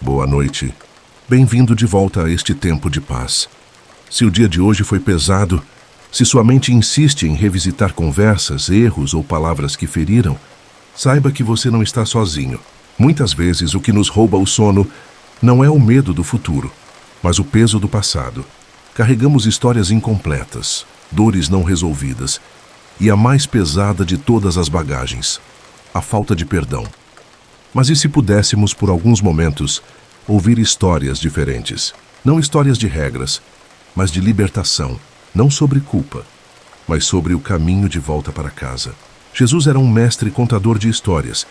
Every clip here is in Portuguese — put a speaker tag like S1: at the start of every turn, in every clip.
S1: Boa noite. Bem-vindo de volta a este tempo de paz. Se o dia de hoje foi pesado, se sua mente insiste em revisitar conversas, erros ou palavras que feriram, saiba que você não está sozinho. Muitas vezes o que nos rouba o sono não é o medo do futuro, mas o peso do passado. Carregamos histórias incompletas, dores não resolvidas e a mais pesada de todas as bagagens, a falta de perdão. Mas e se pudéssemos, por alguns momentos, ouvir histórias diferentes? Não histórias de regras, mas de libertação, não sobre culpa, mas sobre o caminho de volta para casa. Jesus era um mestre contador de histórias,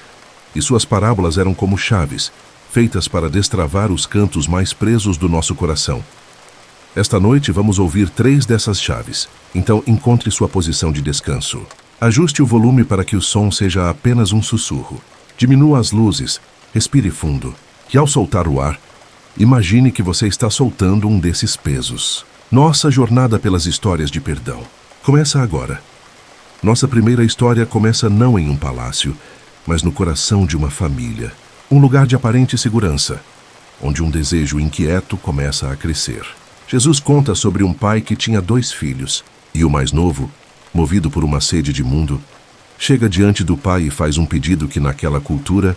S1: e suas parábolas eram como chaves, feitas para destravar os cantos mais presos do nosso coração. Esta noite vamos ouvir 3 dessas chaves, então encontre sua posição de descanso. Ajuste o volume para que o som seja apenas um sussurro. Diminua as luzes, respire fundo, e ao soltar o ar, imagine que você está soltando um desses pesos. Nossa jornada pelas histórias de perdão começa agora. Nossa primeira história começa não em um palácio, mas no coração de uma família. Um lugar de aparente segurança, onde um desejo inquieto começa a crescer. Jesus conta sobre um pai que tinha 2 filhos, e o mais novo, movido por uma sede de mundo, chega diante do pai e faz um pedido que naquela cultura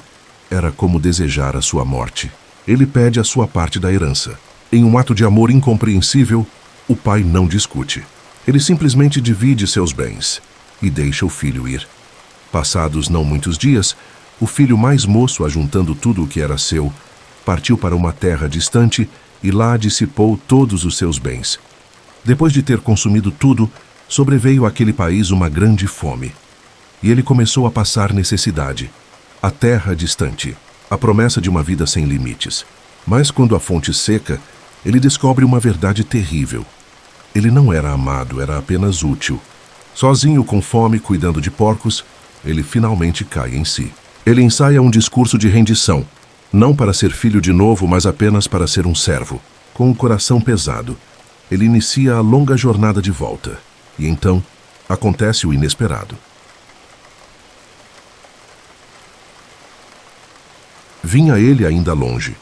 S1: era como desejar a sua morte. Ele pede a sua parte da herança. Em um ato de amor incompreensível, o pai não discute. Ele simplesmente divide seus bens e deixa o filho ir. Passados não muitos dias, o filho mais moço, ajuntando tudo o que era seu, partiu para uma terra distante e lá dissipou todos os seus bens. Depois de ter consumido tudo, sobreveio àquele país uma grande fome. E ele começou a passar necessidade. A terra distante, a promessa de uma vida sem limites. Mas quando a fonte seca, ele descobre uma verdade terrível. Ele não era amado, era apenas útil. Sozinho, com fome, cuidando de porcos, ele finalmente cai em si. Ele ensaia um discurso de rendição, não para ser filho de novo, mas apenas para ser um servo. Com o coração pesado, ele inicia a longa jornada de volta. E então, acontece o inesperado. Vinha ele ainda longe,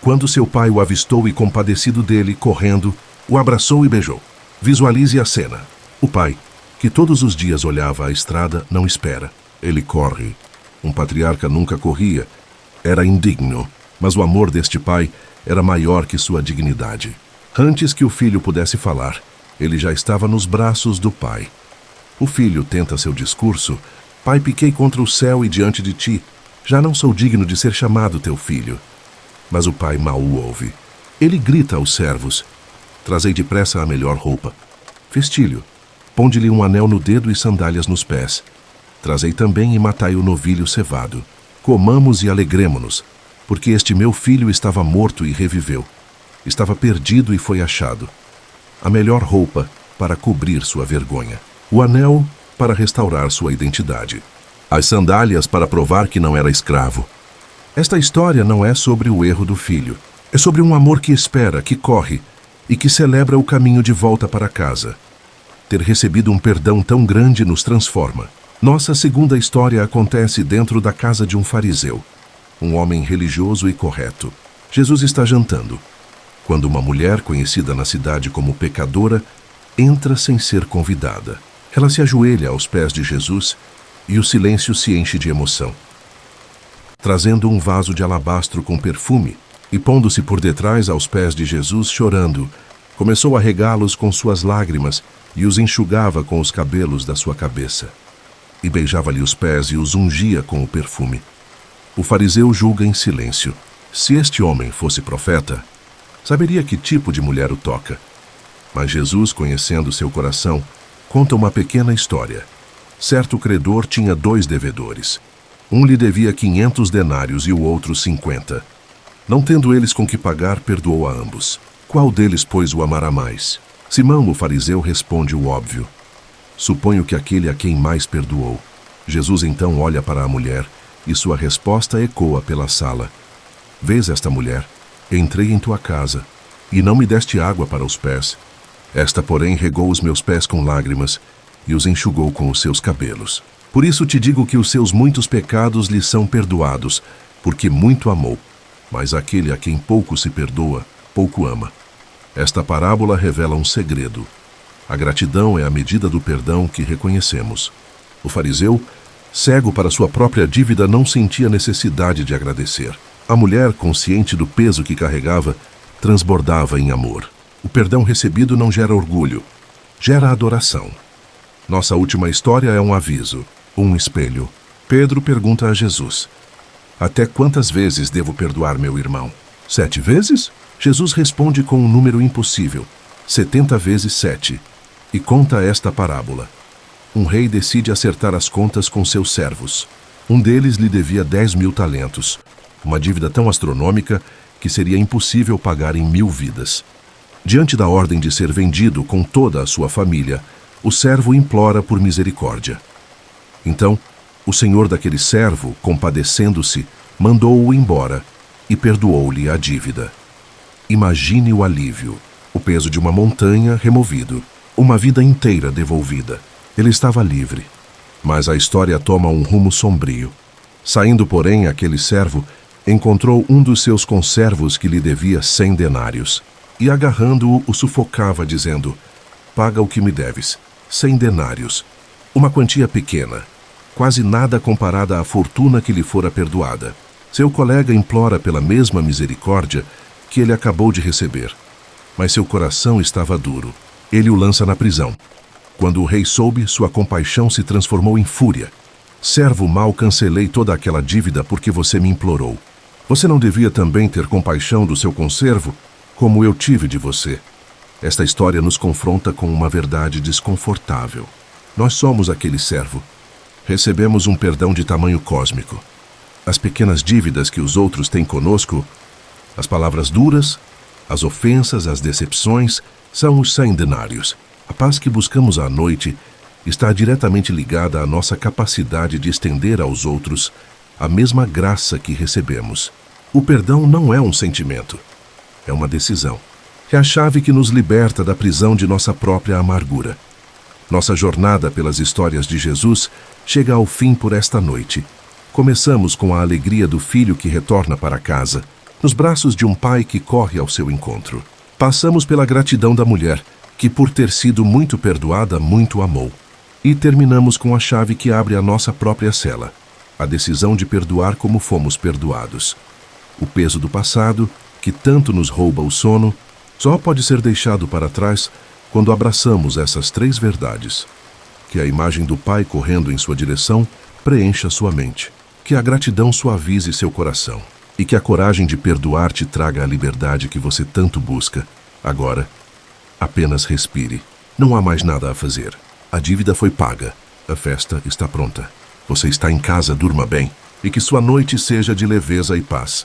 S1: quando seu pai o avistou e, compadecido dele, correndo, o abraçou e beijou. Visualize a cena. O pai, que todos os dias olhava a estrada, não espera. Ele corre. Um patriarca nunca corria. Era indigno, mas o amor deste pai era maior que sua dignidade. Antes que o filho pudesse falar, ele já estava nos braços do pai. O filho tenta seu discurso. Pai, piquei contra o céu e diante de ti. Já não sou digno de ser chamado teu filho. Mas o pai mal o ouve. Ele grita aos servos: trazei depressa a melhor roupa. Vestilho, ponde-lhe um anel no dedo e sandálias nos pés. Trazei também e matai o novilho cevado. Comamos e alegremo-nos, porque este meu filho estava morto e reviveu. Estava perdido e foi achado. A melhor roupa para cobrir sua vergonha. O anel para restaurar sua identidade. As sandálias para provar que não era escravo. Esta história não é sobre o erro do filho. É sobre um amor que espera, que corre e que celebra o caminho de volta para casa. Ter recebido um perdão tão grande nos transforma. Nossa segunda história acontece dentro da casa de um fariseu, um homem religioso e correto. Jesus está jantando, quando uma mulher conhecida na cidade como pecadora entra sem ser convidada. Ela se ajoelha aos pés de Jesus e o silêncio se enche de emoção. Trazendo um vaso de alabastro com perfume e pondo-se por detrás aos pés de Jesus chorando, começou a regá-los com suas lágrimas e os enxugava com os cabelos da sua cabeça. E beijava-lhe os pés e os ungia com o perfume. O fariseu julga em silêncio. Se este homem fosse profeta, saberia que tipo de mulher o toca. Mas Jesus, conhecendo seu coração, conta uma pequena história. Certo credor tinha 2 devedores. Um lhe devia 500 denários e o outro 50. Não tendo eles com que pagar, perdoou a ambos. Qual deles, pois, o amará mais? Simão, o fariseu, responde o óbvio. Suponho que aquele a quem mais perdoou. Jesus então olha para a mulher e sua resposta ecoa pela sala. Vês esta mulher? Entrei em tua casa e não me deste água para os pés. Esta, porém, regou os meus pés com lágrimas e os enxugou com os seus cabelos. Por isso te digo que os seus muitos pecados lhe são perdoados, porque muito amou. mas aquele a quem pouco se perdoa, pouco ama. Esta parábola revela um segredo. A gratidão é a medida do perdão que reconhecemos. O fariseu, cego para sua própria dívida, não sentia necessidade de agradecer. A mulher, consciente do peso que carregava, transbordava em amor. O perdão recebido não gera orgulho, gera adoração. Nossa última história é um aviso, um espelho. Pedro pergunta a Jesus: até quantas vezes devo perdoar meu irmão? 7 vezes? Jesus responde com um número impossível, 70 vezes 7, e conta esta parábola. Um rei decide acertar as contas com seus servos. Um deles lhe devia 10.000 talentos, uma dívida tão astronômica que seria impossível pagar em 1.000 vidas. Diante da ordem de ser vendido com toda a sua família, o servo implora por misericórdia. Então, o senhor daquele servo, compadecendo-se, mandou-o embora e perdoou-lhe a dívida. Imagine o alívio, o peso de uma montanha removido, uma vida inteira devolvida. Ele estava livre, mas a história toma um rumo sombrio. Saindo, porém, aquele servo encontrou um dos seus conservos que lhe devia 100 denários, e agarrando-o, o sufocava, dizendo: paga o que me deves, 100 denários, uma quantia pequena, quase nada comparada à fortuna que lhe fora perdoada. Seu colega implora pela mesma misericórdia que ele acabou de receber, mas seu coração estava duro. Ele o lança na prisão. Quando o rei soube, sua compaixão se transformou em fúria. Servo mau, cancelei toda aquela dívida porque você me implorou. Você não devia também ter compaixão do seu conservo, como eu tive de você? Esta história nos confronta com uma verdade desconfortável. Nós somos aquele servo. Recebemos um perdão de tamanho cósmico. As pequenas dívidas que os outros têm conosco, as palavras duras, as ofensas, as decepções, são os 100 denários. A paz que buscamos à noite está diretamente ligada à nossa capacidade de estender aos outros a mesma graça que recebemos. O perdão não é um sentimento, é uma decisão. É a chave que nos liberta da prisão de nossa própria amargura. Nossa jornada pelas histórias de Jesus chega ao fim por esta noite. Começamos com a alegria do filho que retorna para casa, nos braços de um pai que corre ao seu encontro. Passamos pela gratidão da mulher, que por ter sido muito perdoada, muito amou. E terminamos com a chave que abre a nossa própria cela, a decisão de perdoar como fomos perdoados. O peso do passado, que tanto nos rouba o sono, só pode ser deixado para trás quando abraçamos essas 3 verdades. Que a imagem do Pai correndo em sua direção preencha sua mente. Que a gratidão suavize seu coração. E que a coragem de perdoar te traga a liberdade que você tanto busca. Agora, apenas respire. Não há mais nada a fazer. A dívida foi paga. A festa está pronta. Você está em casa, durma bem. E que sua noite seja de leveza e paz.